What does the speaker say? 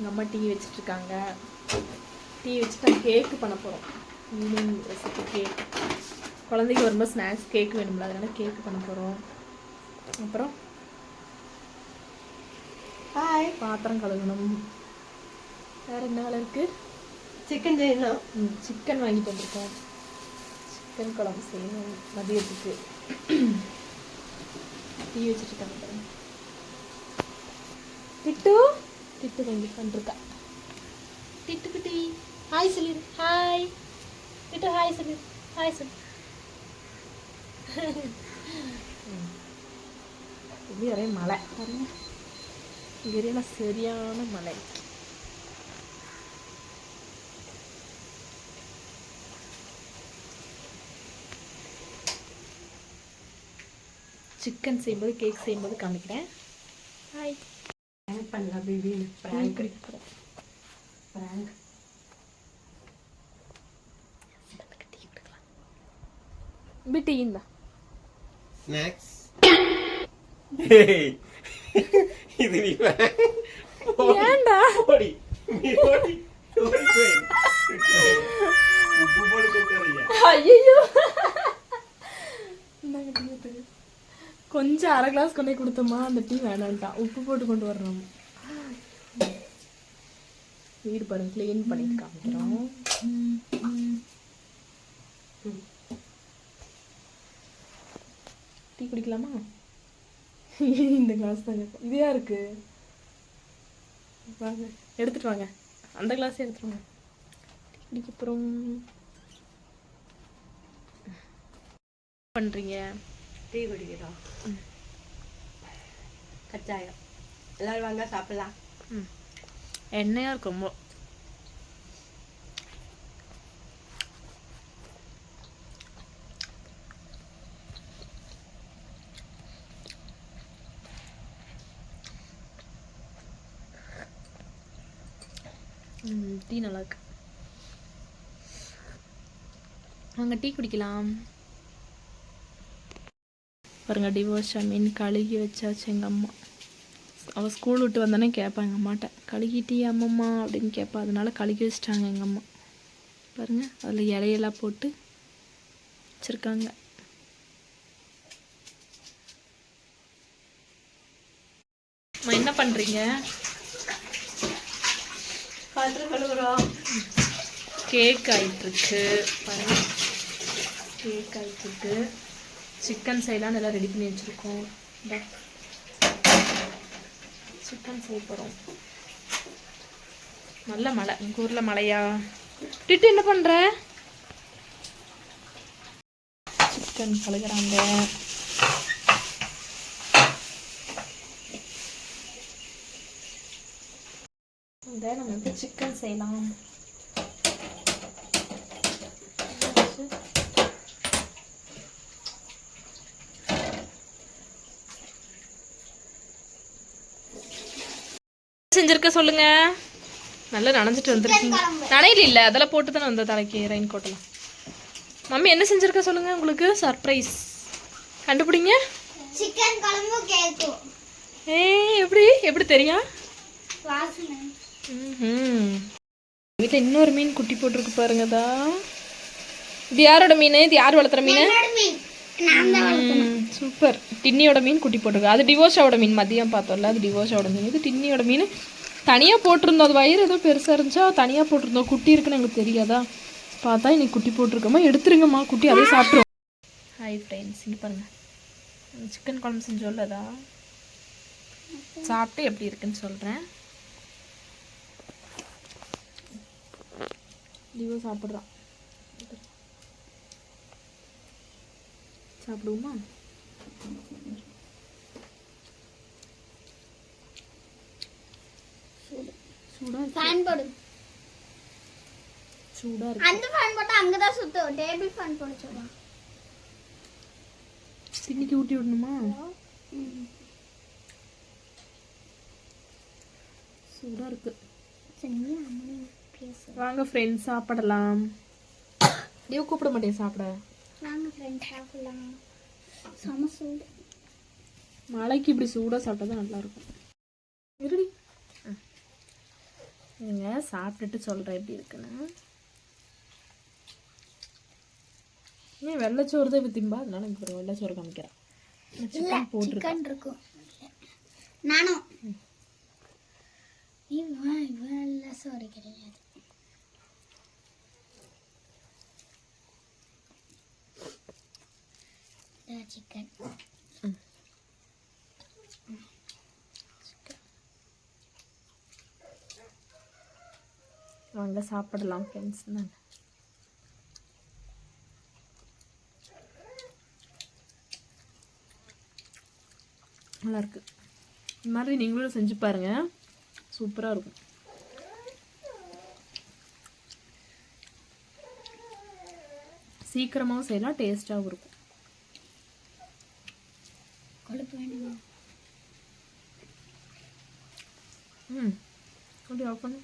எங்கள் அம்மா tea வச்சிட்ருக்காங்க. Tea வச்சுட்டு கேக்கு பண்ண போகிறோம். Evening recipe cake. குழந்தைக்கு வரும்போது ஸ்நாக்ஸ் கேக் வேணும்ல, அதனால கேக்கு பண்ண போகிறோம். அப்புறம் பாத்திரம் கழுவணும். வேறு என்ன வேலை இருக்குது? சிக்கன் செய்யணும். சிக்கன் வாங்கிட்டு வந்திருக்கோம். சிக்கன் குழம்பு செய்யணும் மதியத்துக்கு. டீ வச்சுருக்காங்க பாருங்க. டிட்டு டிட்டு கொஞ்சம் பண்ணிருக்கா. டிட்டு குட்டி ஹாய் சொல்லிடு. ஹாய் டிட்டு, ஹாய் சொல்லு. ஹாய் சொல்லு. இது ஒரே மழை பாருங்க. இங்கே சரியான மழை. சிக்கன் செய்யும்போது கேக் செய்யும்போது காமிக்கிறேன். ஹாய் பிராங்க் பண்ணலாம் பேபி. பிராங்க் பிராங்க் பிட்டி இந்தா ஸ்நாக்ஸ். இது நீ ஏண்டா ஓடி நீ ஓடி ஓடி போய் உப்பு போட்டு கொடுத்தறியா? ஐயோ கொஞ்சம் அரை கிளாஸ் கொண்டே கொடுத்தோமா, அந்த டீ வேணான்ட்டான். உப்பு போட்டு கொண்டு வரணும். வீடு பாருங்க கிளீன் பண்ணிட்டு காமிக்கிறோம். டீ குடிக்கலாமா? இந்த கிளாஸ் தாங்க இதே இருக்கு. வாங்க எடுத்துட்டு வாங்க, அந்த கிளாஸே எடுத்துட்டு வாங்க. டீ குடிக்க அப்புறம் பண்றீங்க? டீ குடிக்கிறோம். கச்சாயம் எல்லாரும் வாங்க சாப்பிடலாம். எண்ணெயா இருக்கும் ரொம்ப. டீ நல்லா இருக்கு. வாங்க டீ குடிக்கலாம். பாருங்க டிவோர்ஸ் மீன் கழுகி வச்சாச்சு. எங்கள் அம்மா அவள் ஸ்கூல் விட்டு வந்தோடனே கேட்பான் எங்கள் அம்மாட்ட, கழுகிட்டீ அம்மம்மா அப்படின்னு கேட்பா. அதனால கழுகி வச்சிட்டாங்க எங்கள் அம்மா. பாருங்கள் அதில் இலையெல்லாம் போட்டு வச்சுருக்காங்க. அம்மா என்ன பண்ணுறீங்க? பாத்திரம் கழுவுறோம். கேக் ஆகிட்டுருக்கு பாருங்க. கேக் ஆகிட்டுருக்கு. சிக்கன் செய்யலாம் எல்லாம் ரெடி பண்ணி வச்சுருக்கோம். சிக்கன் செய்ய போகிறோம். நல்ல மழை. எங்கள் ஊரில் மழையா? டிட்டு என்ன பண்ணுற? சிக்கன் கழுகுறாங்க. நம்ம வந்து சிக்கன் செய்யலாம். செஞ்சிருக்க சொல்லுங்க. நல்லா நனைஞ்சிட்டு வந்துருக்கீங்க. நனையில இல்லை, அதெல்லாம் போட்டு தானே வந்த தலைக்கு ரெயின் கோட்டெல்லாம். மம்மி என்ன செஞ்சிருக்க சொல்லுங்க. உங்களுக்கு சர்ப்ரைஸ் கண்டுபிடிங்க. சிக்கன் குழம்பு கேக்கும். எப்படி எப்படி தெரியும்? வீட்டில் இன்னொரு மீன் குட்டி போட்டிருக்கு பாருங்கதா. இது யாரோட மீன்? இது யார் வளர்த்துற மீன்? சூப்பர். டின்னியோட மீன் குட்டி போட்டிருக்கு. அது டிவோஷாவோட மீன். மதியம் பார்த்தோம்ல, அது டிவோஷாவோட மீன். இது டின்னியோட மீன். தனியாக போட்டிருந்தோம். அது வயிறு ஏதோ பெருசாக இருந்துச்சா தனியாக போட்டிருந்தோம். குட்டி இருக்குன்னு எங்களுக்கு தெரியாதா? பார்த்தா இன்னைக்கு குட்டி போட்டிருக்கோமா. எடுத்துருங்கம்மா குட்டி, அதே சாப்பிட்ருவோம். ஹாய் ஃப்ரெண்ட்ஸ், இங்கே பாருங்கள் சிக்கன் குழம்பு செஞ்சோல்லதா. சாப்பிட்டு எப்படி இருக்குன்னு சொல்கிறேன். டிவோ சாப்பிட்றான். சாப்பிடுவோமா? சூடா ஃபேன் போடு. சூடா இருக்கு. அந்த ஃபேன் போட்டா அங்க தான் சுத்தும். டேபிள் ஃபேன் போட சொல்றா. இன்னைக்கு ஊட்டி விடணுமா? சூடா இருக்கு. வாங்க ஃப்ரெண்ட்ஸ் சாப்பிடலாம். டிவோ கூப்பிட மாட்டேன் சாப்பிட. வாங்க ஃப்ரெண்ட்ஸ் சாப்பிடலாம். செம சூடு. மழைக்கு இப்படி சூடாக சாப்பிட்டா தான் நல்லாயிருக்கும். இருடி சாப்பிட்டுட்டு சொல்கிறேன் எப்படி இருக்குன்னு. ஏன் வெள்ளைச்சோறு தான் இப்போ திம்பா, அதனால எனக்கு ஒரு வெள்ளைச்சோறு காமிக்கிறேன். சிக்கன் போட்டிருக்கேன். சிக்கன் இருக்கும். நானும் இவன் சோறு கிடையாது. சிக்கன் வாங்க சாப்பிடலாம் ஃப்ரெண்ட்ஸ். நான் நல்லாயிருக்கு. இந்த மாதிரி நீங்களும் செஞ்சு பாருங்கள், சூப்பராக இருக்கும். சீக்கிரமாகவும் செய்யலாம், டேஸ்ட்டாகவும் இருக்கும். கொழுப்பு வேணுமா? அப்படி ஆஃப் பண்ணு.